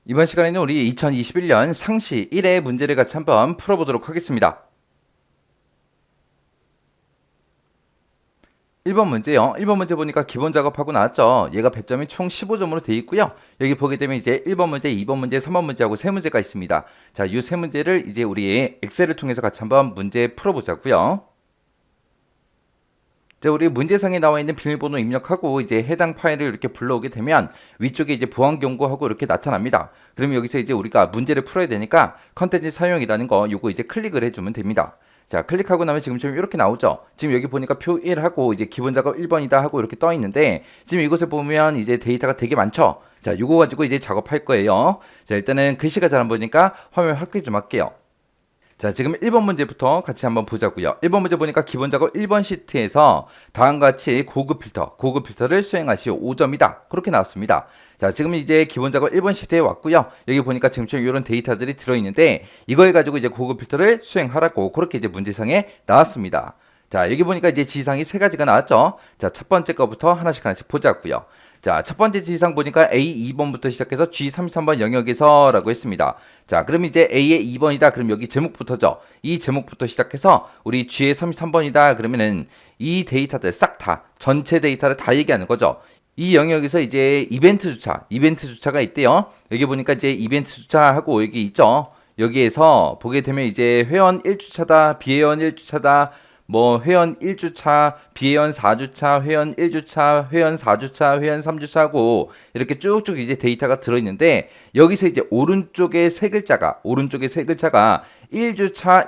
이번 시간에는 우리 2021년 상시 1회 문제를 같이 한번 풀어보도록 하겠습니다. 1번 문제요. 1번 문제 보니까 기본 작업하고 나왔죠. 얘가 배점이 총 15점으로 되어 있고요. 여기 보게 되면 이제 1번 문제, 2번 문제, 3번 문제하고 세 문제가 있습니다. 자, 이 세 문제를 이제 우리 엑셀을 통해서 같이 한번 문제 풀어보자고요. 자, 우리 문제상에 나와 있는 비밀번호 입력하고 이제 해당 파일을 이렇게 불러오게 되면 위쪽에 이제 보안 경고하고 이렇게 나타납니다. 그러면 여기서 이제 우리가 문제를 풀어야 되니까 컨텐츠 사용이라는 거 요거 이제 클릭을 해주면 됩니다. 자, 클릭하고 나면 지금처럼 이렇게 나오죠. 지금 여기 보니까 표 1 하고 이제 기본 작업 1번이다 하고 이렇게 떠 있는데 지금 이곳에 보면 이제 데이터가 되게 많죠. 자, 요거 가지고 이제 작업할 거예요. 자, 일단은 글씨가 잘 안 보이니까 화면 확대 좀 할게요. 자, 지금 1번 문제부터 같이 한번 보자고요. 1번 문제 보니까 기본 작업 1번 시트에서 다음과 같이 고급 필터를 수행하시오. 5점이다. 그렇게 나왔습니다. 자, 지금 이제 기본 작업 1번 시트에 왔고요. 여기 보니까 지금처럼 이런 데이터들이 들어있는데 이걸 가지고 이제 고급 필터를 수행하라고 그렇게 이제 문제상에 나왔습니다. 자, 여기 보니까 이제 지상이 세 가지가 나왔죠. 자, 첫 번째 거부터 하나씩 보자고요. 자, 첫 번째 지상 보니까 A 2번부터 시작해서 G 33번 영역에서 라고 했습니다. 자, 그럼 이제 A의 2번이다. 그럼 여기 제목부터죠. 이 제목부터 시작해서 우리 G의 33번이다. 그러면은 이 데이터들 싹 다, 전체 데이터를 다 얘기하는 거죠. 이 영역에서 이제 이벤트 주차가 있대요. 여기 보니까 이제 이벤트 주차하고 여기 있죠. 여기에서 보게 되면 이제 회원 1주차다, 비회원 1주차다, 뭐 회원 1주차, 비회원 4주차, 회원 1주차, 회원 4주차, 회원 3주차고 이렇게 쭉쭉 이제 데이터가 들어있는데 여기서 이제 오른쪽에 세 글자가 1주차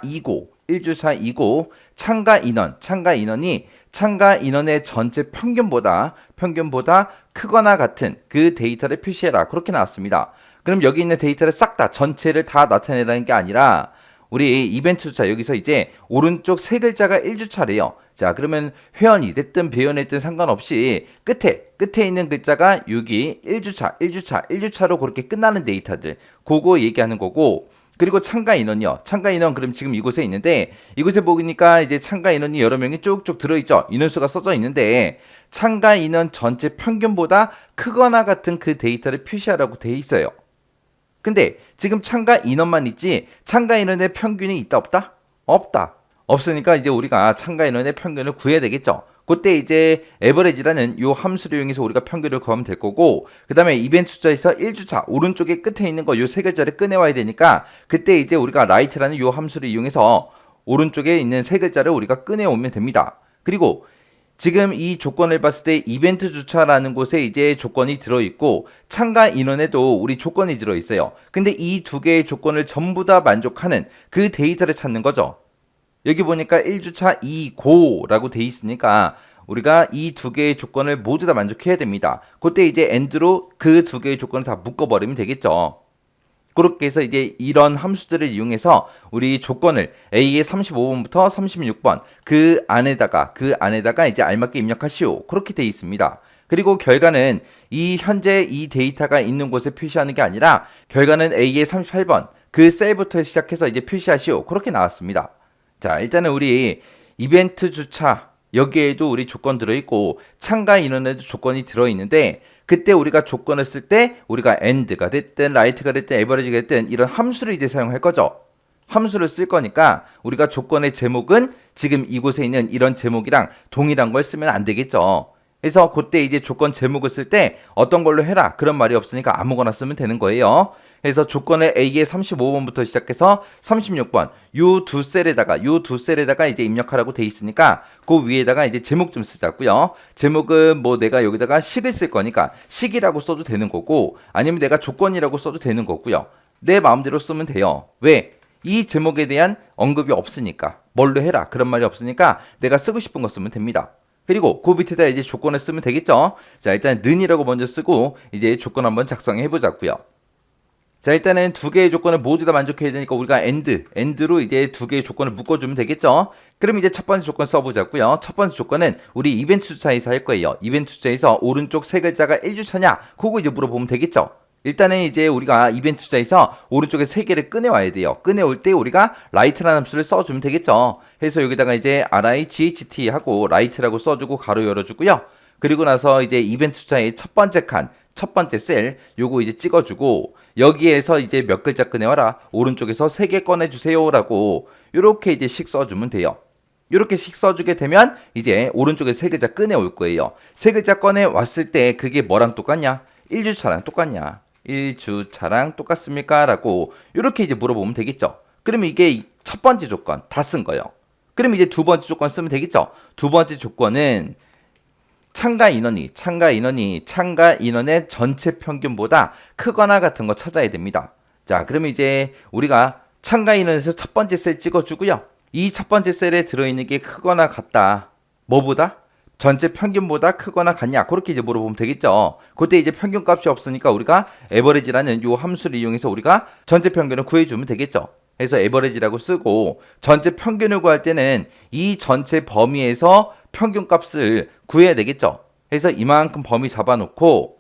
2고 참가 인원이 참가 인원의 전체 평균보다 크거나 같은 그 데이터를 표시해라. 그렇게 나왔습니다. 그럼 여기 있는 데이터를 싹 다 전체를 다 나타내라는 게 아니라 우리 이벤트 주차 여기서 이제 오른쪽 세 글자가 1주차래요. 자, 그러면 회원이 됐든 배원이 됐든 상관없이 끝에 있는 글자가 여기 1주차로 그렇게 끝나는 데이터들 그거 얘기하는 거고, 그리고 참가 인원이요. 참가 인원 그럼 지금 이곳에 있는데 이곳에 보니까 이제 참가 인원이 여러 명이 쭉쭉 들어있죠. 인원수가 써져 있는데 참가 인원 전체 평균보다 크거나 같은 그 데이터를 표시하라고 돼 있어요. 근데 지금 참가 인원만 있지 참가 인원의 평균이 있다 없다? 없다. 없으니까 이제 우리가 참가 인원의 평균을 구해야 되겠죠. 그때 이제 에버리지라는 요 함수를 이용해서 우리가 평균을 구하면 될 거고, 그 다음에 이벤트 숫자에서 1주차 오른쪽에 끝에 있는 거 요 세 글자를 꺼내와야 되니까 그때 이제 우리가 라이트라는 요 함수를 이용해서 오른쪽에 있는 세 글자를 우리가 꺼내오면 됩니다. 그리고 지금 이 조건을 봤을 때 이벤트 주차라는 곳에 이제 조건이 들어있고 참가 인원에도 우리 조건이 들어있어요. 근데 이 두 개의 조건을 전부 다 만족하는 그 데이터를 찾는 거죠. 여기 보니까 1주차 2고라고 돼 있으니까 우리가 이 두 개의 조건을 모두 다 만족해야 됩니다. 그때 이제 AND로 그 두 개의 조건을 다 묶어버리면 되겠죠. 그렇게 해서 이제 이런 함수들을 이용해서 우리 조건을 A의 35번부터 36번 그 안에다가 이제 알맞게 입력하시오. 그렇게 돼 있습니다. 그리고 결과는 이 현재 이 데이터가 있는 곳에 표시하는 게 아니라 결과는 A의 38번 그 셀부터 시작해서 이제 표시하시오. 그렇게 나왔습니다. 자, 일단은 우리 이벤트 주차 여기에도 우리 조건 들어있고 참가 인원에도 조건이 들어있는데 그때 우리가 조건을 쓸 때 우리가 AND가 됐든 라이트가 됐든 에버리지가 됐든 이런 함수를 이제 사용할 거죠. 함수를 쓸 거니까 우리가 조건의 제목은 지금 이곳에 있는 이런 제목이랑 동일한 걸 쓰면 안 되겠죠. 그래서 그때 이제 조건 제목을 쓸 때 어떤 걸로 해라 그런 말이 없으니까 아무거나 쓰면 되는 거예요. 그래서 조건의 A의 35번부터 시작해서 36번 요 두 셀에다가 이제 입력하라고 돼 있으니까 그 위에다가 이제 제목 좀 쓰자고요. 제목은 뭐 내가 여기다가 식을 쓸 거니까 식이라고 써도 되는 거고 아니면 내가 조건이라고 써도 되는 거고요. 내 마음대로 쓰면 돼요. 왜? 이 제목에 대한 언급이 없으니까 뭘로 해라 그런 말이 없으니까 내가 쓰고 싶은 거 쓰면 됩니다. 그리고 그 밑에다 이제 조건을 쓰면 되겠죠. 자, 일단 는이라고 먼저 쓰고 이제 조건 한번 작성해 보자고요. 자, 일단은 두 개의 조건을 모두 다 만족해야 되니까 우리가 AND로 이제 두 개의 조건을 묶어주면 되겠죠. 그럼 이제 첫 번째 조건 써보자고요. 첫 번째 조건은 우리 이벤트 주차에서 할 거예요. 이벤트 주차에서 오른쪽 세 글자가 1주차냐? 그거 이제 물어보면 되겠죠. 일단은 이제 우리가 이벤트 주차에서 오른쪽에 세 개를 꺼내와야 돼요. 꺼내올 때 우리가 라이트라는 함수를 써주면 되겠죠. 해서 여기다가 이제 RIGHT 하고 라이트라고 써주고 가로 열어주고요. 그리고 나서 이제 이벤트 주차의 첫 번째 칸 첫 번째 셀 요거 이제 찍어주고 여기에서 이제 몇 글자 꺼내와라. 오른쪽에서 3개 꺼내주세요라고 요렇게 이제 식 써주면 돼요. 이렇게 식 써주게 되면 이제 오른쪽에 3글자 꺼내올 거예요. 3글자 꺼내왔을 때 그게 뭐랑 똑같냐? 1주차랑 똑같냐? 1주차랑 똑같습니까? 라고 이렇게 이제 물어보면 되겠죠. 그러면 이게 첫 번째 조건 다 쓴 거예요. 그럼 이제 두 번째 조건 쓰면 되겠죠. 두 번째 조건은 참가 인원의 전체 평균보다 크거나 같은 거 찾아야 됩니다. 자, 그러면 이제 우리가 참가 인원에서 첫 번째 셀 찍어주고요. 이 첫 번째 셀에 들어있는 게 크거나 같다. 뭐보다? 전체 평균보다 크거나 같냐? 그렇게 이제 물어보면 되겠죠. 그때 이제 평균값이 없으니까 우리가 에버리지라는 요 함수를 이용해서 우리가 전체 평균을 구해주면 되겠죠. 그래서 에버리지라고 쓰고 전체 평균을 구할 때는 이 전체 범위에서 평균값을 구해야 되겠죠. 그래서 이만큼 범위 잡아놓고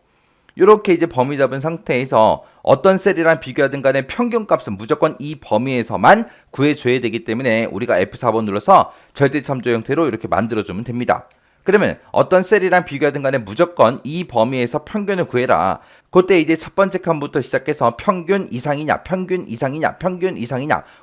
이렇게 이제 범위 잡은 상태에서 어떤 셀이랑 비교하든 간에 평균값은 무조건 이 범위에서만 구해줘야 되기 때문에 우리가 F4번 눌러서 절대참조 형태로 이렇게 만들어주면 됩니다. 그러면 어떤 셀이랑 비교하든 간에 무조건 이 범위에서 평균을 구해라. 그때 이제 첫 번째 칸부터 시작해서 평균 이상이냐,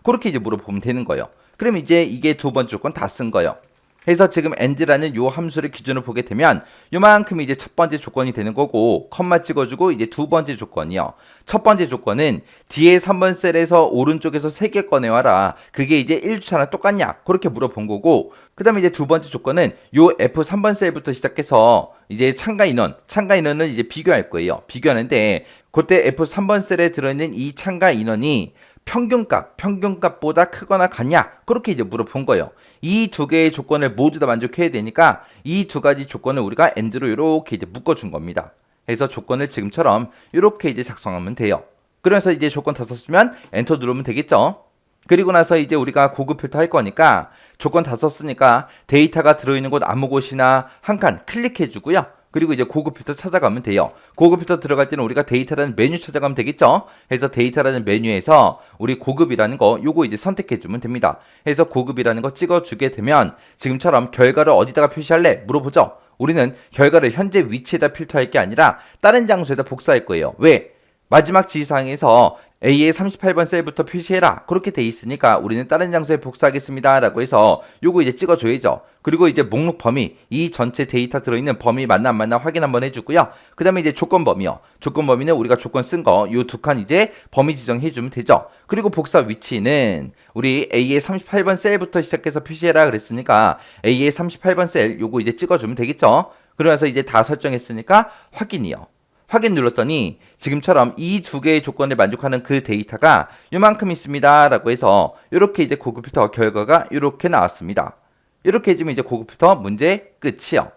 그렇게 이제 물어보면 되는 거예요. 그럼 이제 이게 두 번째 조건 다 쓴 거예요. 그래서 지금 and라는 요 함수를 기준으로 보게 되면 요만큼이 이제 첫 번째 조건이 되는 거고 컴마 찍어주고 이제 두 번째 조건이요. 첫 번째 조건은 뒤에 3번 셀에서 오른쪽에서 3개 꺼내와라. 그게 이제 1주차랑 똑같냐? 그렇게 물어본 거고 그 다음에 이제 두 번째 조건은 요 F3번 셀부터 시작해서 이제 참가 인원을 이제 비교할 거예요. 비교하는데 그때 F3번 셀에 들어있는 이 참가 인원이 평균값보다 크거나 같냐? 그렇게 이제 물어본 거예요. 이 두 개의 조건을 모두 다 만족해야 되니까 이 두 가지 조건을 우리가 and로 이렇게 이제 묶어준 겁니다. 그래서 조건을 지금처럼 이렇게 이제 작성하면 돼요. 그래서 이제 조건 다 썼으면 엔터 누르면 되겠죠? 그리고 나서 이제 우리가 고급 필터 할 거니까 조건 다 썼으니까 데이터가 들어있는 곳 아무 곳이나 한 칸 클릭해 주고요. 그리고 이제 고급 필터 찾아가면 돼요. 고급 필터 들어갈 때는 우리가 데이터라는 메뉴 찾아가면 되겠죠? 그래서 데이터라는 메뉴에서 우리 고급이라는 거 요거 이제 선택해 주면 됩니다. 그래서 고급이라는 거 찍어 주게 되면 지금처럼 결과를 어디다가 표시할래? 물어보죠. 우리는 결과를 현재 위치에다 필터할 게 아니라 다른 장소에다 복사할 거예요. 왜? 마지막 지시사항에서 A의 38번 셀부터 표시해라. 그렇게 돼 있으니까 우리는 다른 장소에 복사하겠습니다. 라고 해서 요거 이제 찍어줘야죠. 그리고 이제 목록 범위, 이 전체 데이터 들어있는 범위 맞나 안 맞나 확인 한번 해주고요. 그 다음에 이제 조건 범위요. 조건 범위는 우리가 조건 쓴 거, 요 두 칸 이제 범위 지정해주면 되죠. 그리고 복사 위치는 우리 A의 38번 셀부터 시작해서 표시해라 그랬으니까 A의 38번 셀 요거 이제 찍어주면 되겠죠. 그러면서 이제 다 설정했으니까 확인이요. 확인 눌렀더니 지금처럼 이 두 개의 조건을 만족하는 그 데이터가 요만큼 있습니다 라고 해서 이렇게 이제 고급 필터 결과가 이렇게 나왔습니다. 이렇게 해주면 이제 고급 필터 문제 끝이요.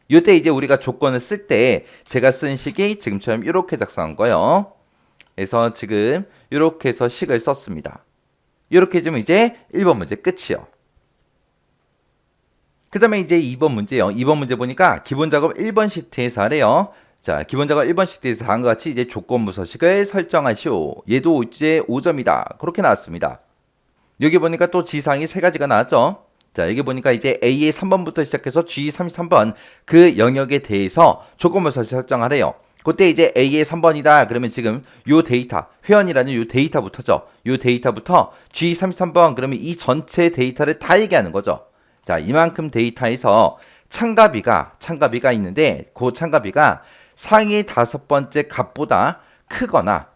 이때 이제 우리가 조건을 쓸 때 제가 쓴 식이 지금처럼 이렇게 작성한 거예요. 그래서 지금 이렇게 해서 식을 썼습니다. 이렇게 해주면 이제 1번 문제 끝이요. 그 다음에 이제 2번 문제요. 2번 문제 보니까 기본 작업 1번 시트에서 하래요. 자, 기본 작업 1번 시트에서 다음과 같이 이제 조건부 서식을 설정하시오. 얘도 이제 5점이다. 그렇게 나왔습니다. 여기 보니까 또 지상이 3가지가 나왔죠. 자, 여기 보니까 이제 A의 3번부터 시작해서 G33번 그 영역에 대해서 조건부 서식 설정하래요. 그때 이제 A의 3번이다. 그러면 지금 요 데이터, 회원이라는 요 데이터부터죠. 요 데이터부터 G33번 그러면 이 전체 데이터를 다 얘기하는 거죠. 자, 이만큼 데이터에서 참가비가 있는데 그 참가비가 상위 5번째 값보다 크거나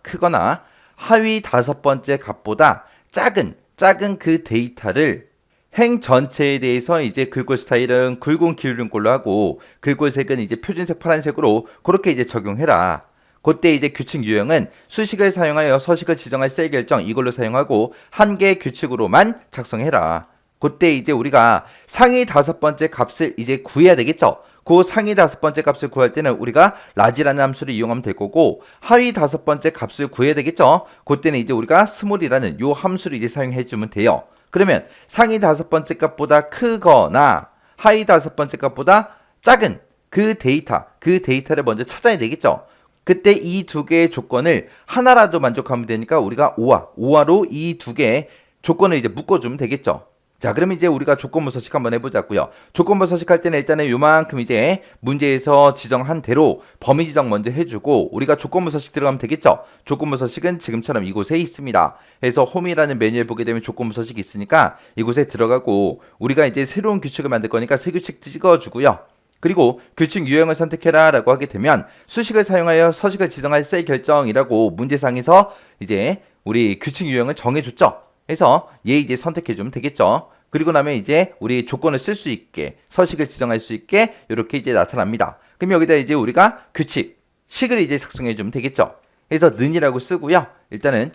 하위 5번째 값보다 작은 그 데이터를 행 전체에 대해서 이제 글꼴 스타일은 굵은 기울인 걸로 하고 글꼴색은 이제 표준색 파란색으로 그렇게 이제 적용해라. 그때 이제 규칙 유형은 수식을 사용하여 서식을 지정할 셀 결정 이걸로 사용하고 한 개의 규칙으로만 작성해라. 그때 이제 우리가 상위 5번째 값을 이제 구해야 되겠죠. 그 상위 5번째 값을 구할 때는 우리가 라지라는 함수를 이용하면 될 거고 하위 5번째 값을 구해야 되겠죠. 그때는 이제 우리가 스몰이라는 요 함수를 이제 사용해 주면 돼요. 그러면 상위 5번째 값보다 크거나 하위 5번째 값보다 작은 그 데이터를 먼저 찾아야 되겠죠. 그때 이 두 개의 조건을 하나라도 만족하면 되니까 우리가 5화로 이 두 개의 조건을 이제 묶어주면 되겠죠. 자, 그럼 이제 우리가 조건부 서식 한번 해보자고요. 조건부 서식할 때는 일단은 요만큼 이제 문제에서 지정한 대로 범위 지정 먼저 해주고 우리가 조건부 서식 들어가면 되겠죠. 조건부 서식은 지금처럼 이곳에 있습니다. 해서 홈이라는 메뉴에 보게 되면 조건부 서식이 있으니까 이곳에 들어가고 우리가 이제 새로운 규칙을 만들 거니까 새 규칙 찍어주고요. 그리고 규칙 유형을 선택해라 라고 하게 되면 수식을 사용하여 서식을 지정할 셀 결정이라고 문제상에서 이제 우리 규칙 유형을 정해줬죠. 해서 얘 이제 선택해주면 되겠죠. 그리고 나면 이제 우리 조건을 쓸 수 있게 서식을 지정할 수 있게 이렇게 이제 나타납니다. 그럼 여기다 이제 우리가 규칙 식을 이제 작성해주면 되겠죠. 해서 는이라고 쓰고요. 일단은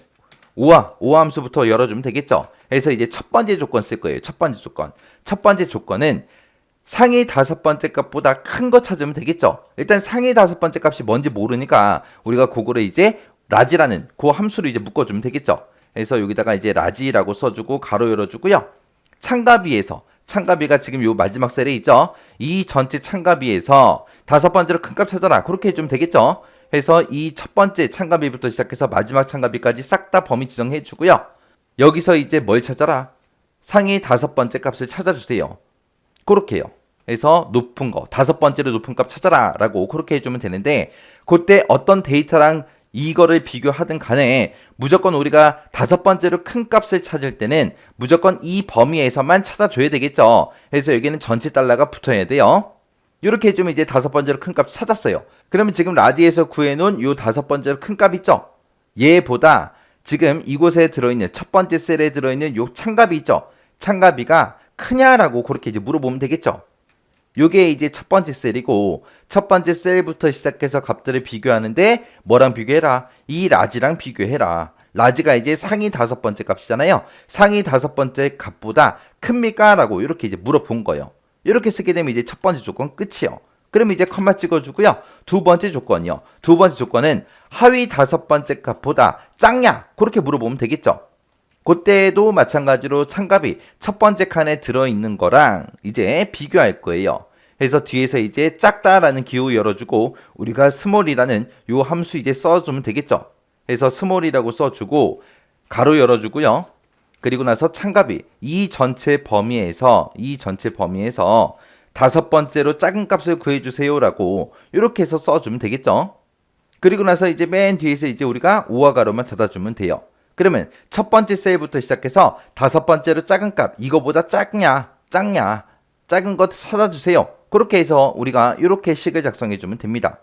오화 함수부터 열어주면 되겠죠. 해서 이제 첫 번째 조건 쓸 거예요. 첫 번째 조건. 첫 번째 조건은 상위 5번째 값보다 큰 거 찾으면 되겠죠. 일단 상위 5번째 값이 뭔지 모르니까 우리가 그거를 이제 라지라는 그 함수로 이제 묶어주면 되겠죠. 그래서 여기다가 이제 라지라고 써주고 가로 열어주고요. 참가비에서 참가비가 지금 요 마지막 셀에 있죠. 이 전체 참가비에서 5번째로 큰 값 찾아라. 그렇게 해주면 되겠죠. 해서 이 첫 번째 참가비부터 시작해서 마지막 참가비까지 싹 다 범위 지정해 주고요. 여기서 이제 뭘 찾아라? 상위 5번째 값을 찾아주세요. 그렇게요. 해서 높은 거 5번째로 높은 값 찾아라 라고 그렇게 해주면 되는데 그때 어떤 데이터랑 이거를 비교하든 간에 무조건 우리가 5번째로 큰 값을 찾을 때는 무조건 이 범위에서만 찾아줘야 되겠죠. 그래서 여기는 전체 달러가 붙어야 돼요. 이렇게 해주면 이제 5번째로 큰 값 찾았어요. 그러면 지금 라지에서 구해놓은 요 5번째로 큰 값 있죠. 얘보다 지금 이곳에 들어있는 첫 번째 셀에 들어있는 요 참가비 있죠. 참가비가 크냐라고 그렇게 이제 물어보면 되겠죠. 요게 이제 첫 번째 셀이고 첫 번째 셀부터 시작해서 값들을 비교하는데 뭐랑 비교해라? 이 라지랑 비교해라. 라지가 이제 상위 5번째 값이잖아요. 상위 5번째 값보다 큽니까? 라고 이렇게 이제 물어본 거예요. 이렇게 쓰게 되면 이제 첫 번째 조건 끝이요. 그럼 이제 컴마 찍어주고요. 두 번째 조건이요. 두 번째 조건은 하위 5번째 값보다 작냐? 그렇게 물어보면 되겠죠. 그때도 마찬가지로 참가비 첫 번째 칸에 들어있는 거랑 이제 비교할 거예요. 그래서 뒤에서 이제 작다라는 기호 열어주고 우리가 스몰이라는 요 함수 이제 써주면 되겠죠. 그래서 스몰이라고 써주고 가로 열어주고요. 그리고 나서 참가비 이 전체 범위에서 5번째로 작은 값을 구해주세요라고 이렇게 해서 써주면 되겠죠. 그리고 나서 이제 맨 뒤에서 이제 우리가 오화 가로만 닫아주면 돼요. 그러면 첫 번째 셀부터 시작해서 5번째로 작은 값 이거보다 작냐 작은 것 찾아주세요. 그렇게 해서 우리가 이렇게 식을 작성해 주면 됩니다.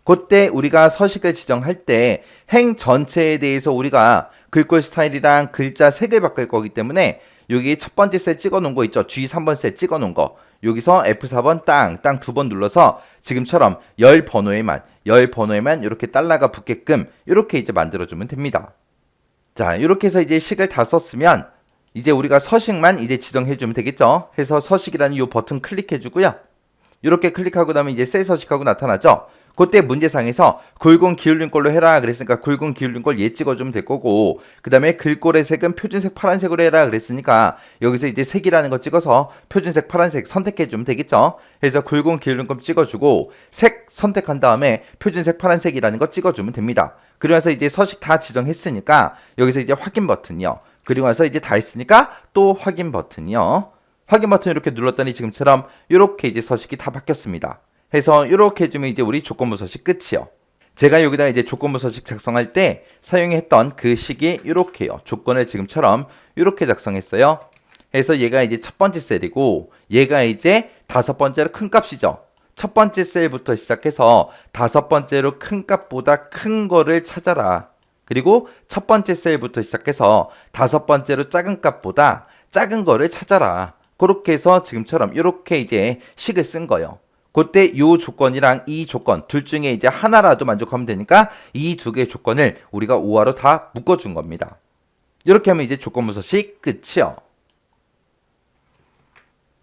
그때 우리가 서식을 지정할 때 행 전체에 대해서 우리가 글꼴 스타일이랑 글자 색을 바꿀 거기 때문에 여기 첫 번째 셀 찍어 놓은 거 있죠. G3번 셀 찍어 놓은 거 여기서 F4번 땅 2번 눌러서 지금처럼 열 번호에만 이렇게 달러가 붙게끔 이렇게 이제 만들어주면 됩니다. 자, 이렇게 해서 이제 식을 다 썼으면 이제 우리가 서식만 이제 지정해주면 되겠죠. 해서 서식이라는 이 버튼 클릭해주고요. 이렇게 클릭하고 나면 이제 셀 서식하고 나타나죠. 그때 문제상에서 굵은 기울린 꼴로 해라 그랬으니까 굵은 기울린 꼴 얘 찍어주면 될 거고 그 다음에 글꼴의 색은 표준색 파란색으로 해라 그랬으니까 여기서 이제 색이라는 거 찍어서 표준색 파란색 선택해주면 되겠죠. 그래서 굵은 기울린 꼴 찍어주고 색 선택한 다음에 표준색 파란색이라는 거 찍어주면 됩니다. 그리고 나서 이제 서식 다 지정했으니까 여기서 이제 확인 버튼이요. 그리고 나서 이제 다 했으니까 또 확인 버튼이요. 확인 버튼 이렇게 눌렀더니 지금처럼 이렇게 이제 서식이 다 바뀌었습니다. 해서 이렇게 해주면 이제 우리 조건부 서식 끝이요. 제가 여기다 이제 조건부 서식 작성할 때 사용했던 그 식이 이렇게요. 조건을 지금처럼 이렇게 작성했어요. 해서 얘가 이제 첫 번째 셀이고 얘가 이제 5번째로 큰 값이죠. 첫 번째 셀부터 시작해서 5번째로 큰 값보다 큰 거를 찾아라. 그리고 첫 번째 셀부터 시작해서 5번째로 작은 값보다 작은 거를 찾아라. 그렇게 해서 지금처럼 이렇게 이제 식을 쓴 거예요. 그때 요 조건이랑 이 조건 둘 중에 이제 하나라도 만족하면 되니까 이 두 개의 조건을 우리가 오화로 다 묶어준 겁니다. 이렇게 하면 이제 조건부 서식 끝이요.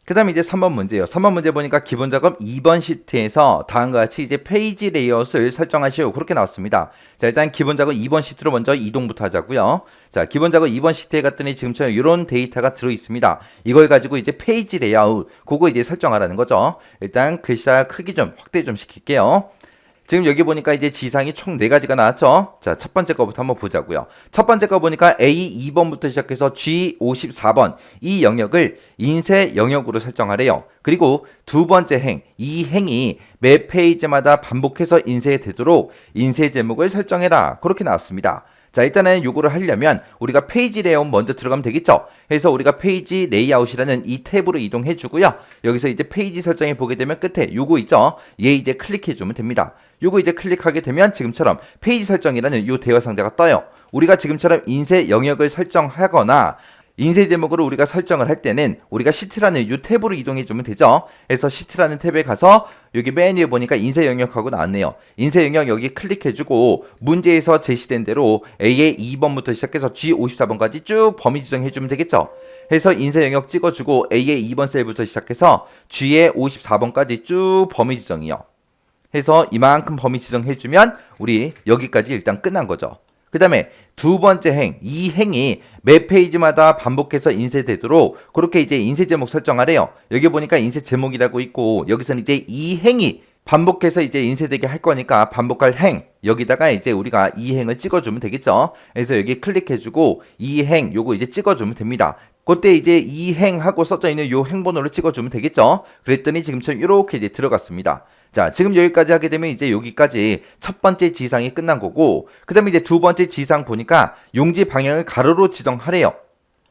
그 다음에 이제 3번 문제예요. 3번 문제 보니까 기본 작업 2번 시트에서 다음과 같이 이제 페이지 레이아웃을 설정하시오. 그렇게 나왔습니다. 자, 일단 기본 작업 2번 시트로 먼저 이동부터 하자고요. 자, 기본 작업 2번 시트에 갔더니 지금처럼 이런 데이터가 들어 있습니다. 이걸 가지고 이제 페이지 레이아웃, 그거 이제 설정하라는 거죠. 일단 글자 크기 좀 확대 좀 시킬게요. 지금 여기 보니까 이제 지상이 총 4가지가 나왔죠. 자, 첫 번째 거부터 한번 보자고요. 첫 번째 거 보니까 A 2번부터 시작해서 G 54번 이 영역을 인쇄 영역으로 설정하래요. 그리고 두 번째 행, 이 행이 매 페이지마다 반복해서 인쇄되도록 인쇄 제목을 설정해라. 그렇게 나왔습니다. 자, 일단은 요거를 하려면 우리가 페이지 레이아웃 먼저 들어가면 되겠죠. 그래서 우리가 페이지 레이아웃이라는 이 탭으로 이동해 주고요. 여기서 이제 페이지 설정에 보게 되면 끝에 요거 있죠. 얘 이제 클릭해 주면 됩니다. 요거 이제 클릭하게 되면 지금처럼 페이지 설정이라는 요 대화 상자가 떠요. 우리가 지금처럼 인쇄 영역을 설정하거나 인쇄 제목으로 우리가 설정을 할 때는 우리가 시트라는 이 탭으로 이동해 주면 되죠. 그래서 시트라는 탭에 가서 여기 맨 위에 보니까 인쇄 영역하고 나왔네요. 인쇄 영역 여기 클릭해 주고 문제에서 제시된 대로 A의 2번부터 시작해서 G54번까지 쭉 범위 지정해 주면 되겠죠. 해서 인쇄 영역 찍어주고 A의 2번 셀부터 시작해서 G의 54번까지 쭉 범위 지정이요. 해서 이만큼 범위 지정해주면 우리 여기까지 일단 끝난 거죠. 그 다음에 두 번째 행, 이 행이 매 페이지마다 반복해서 인쇄되도록 그렇게 이제 인쇄 제목 설정하래요. 여기 보니까 인쇄 제목이라고 있고 여기서는 이제 이 행이 반복해서 이제 인쇄되게 할 거니까 반복할 행 여기다가 이제 우리가 이 행을 찍어주면 되겠죠. 그래서 여기 클릭해주고 이 행 요거 이제 찍어주면 됩니다. 그때 이제 이 행하고 써져 있는 요 행번호를 찍어주면 되겠죠. 그랬더니 지금처럼 이렇게 이제 들어갔습니다. 자, 지금 여기까지 하게 되면 이제 여기까지 첫 번째 지상이 끝난 거고, 그 다음에 이제 두 번째 지상 보니까 용지 방향을 가로로 지정하래요.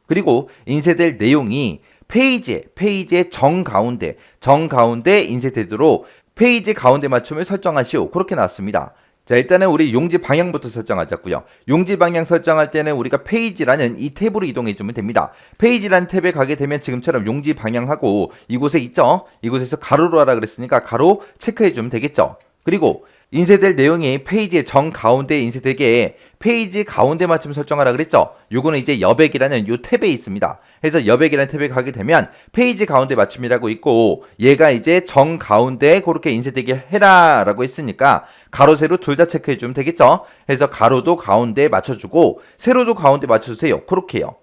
그리고 인쇄될 내용이 페이지의 정가운데 인쇄되도록 페이지 가운데 맞춤을 설정하시오. 그렇게 나왔습니다. 자, 일단은 우리 용지 방향부터 설정하자고요. 용지 방향 설정할 때는 우리가 페이지라는 이 탭으로 이동해 주면 됩니다. 페이지라는 탭에 가게 되면 지금처럼 용지 방향하고 이곳에 있죠. 이곳에서 가로로 하라 그랬으니까 가로 체크해 주면 되겠죠. 그리고 인쇄될 내용이 페이지의 정가운데에 인쇄되게 페이지 가운데 맞춤 설정하라 그랬죠. 요거는 이제 여백이라는 요 탭에 있습니다. 그래서 여백이라는 탭에 가게 되면 페이지 가운데 맞춤이라고 있고 얘가 이제 정가운데에 그렇게 인쇄되게 해라 라고 했으니까 가로 세로 둘 다 체크해 주면 되겠죠. 그래서 가로도 가운데에 맞춰주고 세로도 가운데 맞춰주세요. 그렇게요.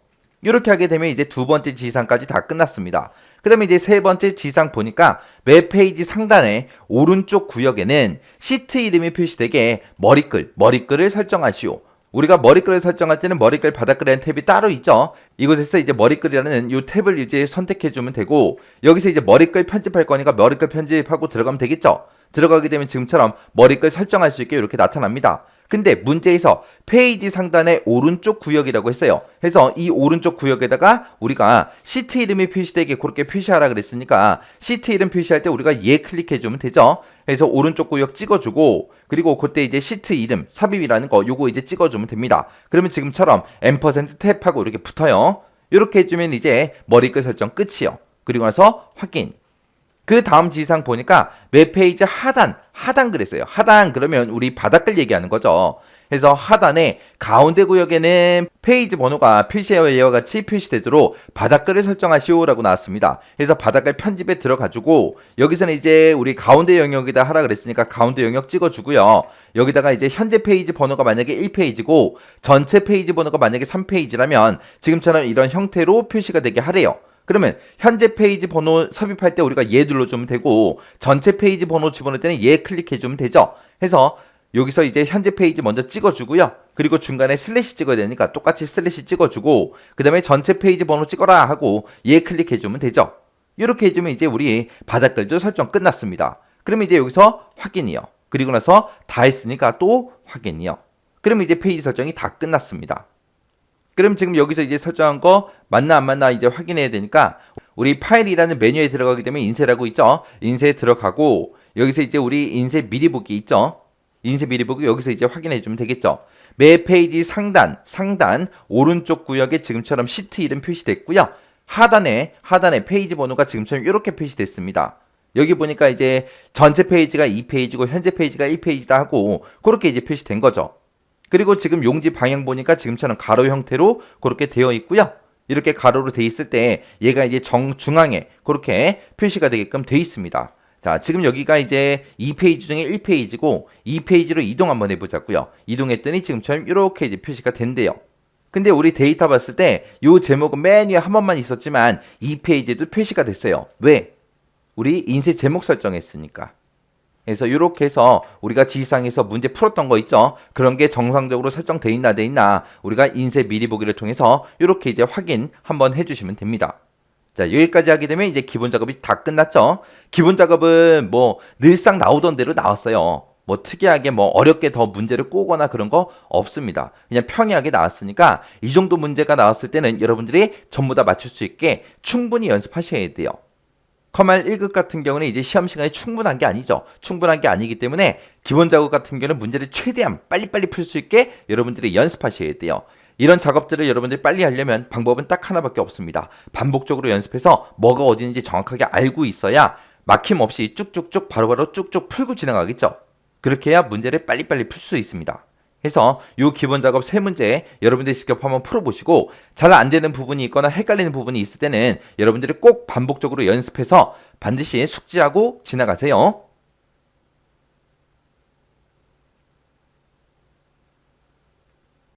이렇게 하게 되면 이제 두 번째 지상까지 다 끝났습니다. 그 다음에 이제 세 번째 지상 보니까 웹 페이지 상단의 오른쪽 구역에는 시트 이름이 표시되게 머리글을 설정하시오. 우리가 머리글을 설정할 때는 머리글 바닥글이라는 탭이 따로 있죠. 이곳에서 이제 머리글이라는 이 탭을 이제 선택해 주면 되고 여기서 이제 머리글 편집할 거니까 머리글 편집하고 들어가면 되겠죠. 들어가게 되면 지금처럼 머리글 설정할 수 있게 이렇게 나타납니다. 근데 문제에서 페이지 상단의 오른쪽 구역이라고 했어요. 그래서 이 오른쪽 구역에다가 우리가 시트 이름이 표시되게 그렇게 표시하라 그랬으니까 시트 이름 표시할 때 우리가 얘 클릭해주면 되죠. 그래서 오른쪽 구역 찍어주고 그리고 그때 이제 시트 이름 삽입이라는 거 요거 이제 찍어주면 됩니다. 그러면 지금처럼 &탭하고 이렇게 붙어요. 이렇게 해주면 이제 머리글 설정 끝이요. 그리고 나서 확인. 그 다음 지상 보니까 웹페이지 하단 그랬어요. 하단 그러면 우리 바닥글 얘기하는 거죠. 그래서 하단에 가운데 구역에는 페이지 번호가 표시와 같이 표시되도록 바닥글을 설정하시오라고 나왔습니다. 그래서 바닥글 편집에 들어가지고 여기서는 이제 우리 가운데 영역에다 하라 그랬으니까 가운데 영역 찍어주고요. 여기다가 이제 현재 페이지 번호가 만약에 1페이지고 전체 페이지 번호가 만약에 3페이지라면 지금처럼 이런 형태로 표시가 되게 하래요. 그러면 현재 페이지 번호 삽입할 때 우리가 얘 눌러주면 되고 전체 페이지 번호 집어넣을 때는 얘 클릭해주면 되죠. 해서 여기서 이제 현재 페이지 먼저 찍어주고요. 그리고 중간에 슬래시 찍어야 되니까 똑같이 슬래시 찍어주고 그 다음에 전체 페이지 번호 찍어라 하고 얘 클릭해주면 되죠. 이렇게 해주면 이제 우리 바닥글도 설정 끝났습니다. 그러면 이제 여기서 확인이요. 그리고 나서 다 했으니까 또 확인이요. 그러면 이제 페이지 설정이 다 끝났습니다. 그럼 지금 여기서 이제 설정한 거 맞나 안 맞나 이제 확인해야 되니까 우리 파일이라는 메뉴에 들어가게 되면 인쇄라고 있죠. 인쇄에 들어가고 여기서 이제 우리 인쇄 미리 보기 있죠. 인쇄 미리 보기 여기서 이제 확인해 주면 되겠죠. 매 페이지 상단 오른쪽 구역에 지금처럼 시트 이름 표시됐고요. 하단에 페이지 번호가 지금처럼 이렇게 표시됐습니다. 여기 보니까 이제 전체 페이지가 2페이지고 현재 페이지가 1페이지다 하고 그렇게 이제 표시된 거죠. 그리고 지금 용지 방향 보니까 지금처럼 가로 형태로 그렇게 되어 있고요. 이렇게 가로로 돼 있을 때 얘가 이제 정중앙에 그렇게 표시가 되게끔 돼 있습니다. 자, 지금 여기가 이제 2페이지 중에 1페이지고 2페이지로 이동 한번 해보자고요. 이동했더니 지금처럼 이렇게 이제 표시가 된대요. 근데 우리 데이터 봤을 때 이 제목은 맨 위에 한 번만 있었지만 2페이지에도 표시가 됐어요. 왜? 우리 인쇄 제목 설정했으니까. 그래서 이렇게 해서 우리가 지시사항에서 문제 풀었던 거 있죠? 그런 게 정상적으로 설정돼 있나 돼 있나 우리가 인쇄 미리 보기를 통해서 이렇게 이제 확인 한번 해주시면 됩니다. 자, 여기까지 하게 되면 이제 기본 작업이 다 끝났죠? 기본 작업은 뭐 늘상 나오던 대로 나왔어요. 뭐 특이하게 뭐 어렵게 더 문제를 꼬거나 그런 거 없습니다. 그냥 평이하게 나왔으니까 이 정도 문제가 나왔을 때는 여러분들이 전부 다 맞출 수 있게 충분히 연습하셔야 돼요. 커말 1급 같은 경우는 이제 시험 시간이 충분한 게 아니죠. 충분한 게 아니기 때문에 기본 작업 같은 경우는 문제를 최대한 빨리빨리 풀 수 있게 여러분들이 연습하셔야 돼요. 이런 작업들을 여러분들이 빨리 하려면 방법은 딱 하나밖에 없습니다. 반복적으로 연습해서 뭐가 어디 있는지 정확하게 알고 있어야 막힘 없이 쭉쭉쭉 바로바로 쭉쭉 풀고 지나가겠죠. 그렇게 해야 문제를 빨리빨리 풀 수 있습니다. 해서 이 기본 작업 3문제 여러분들이 직접 한번 풀어보시고 잘 안 되는 부분이 있거나 헷갈리는 부분이 있을 때는 여러분들이 꼭 반복적으로 연습해서 반드시 숙지하고 지나가세요.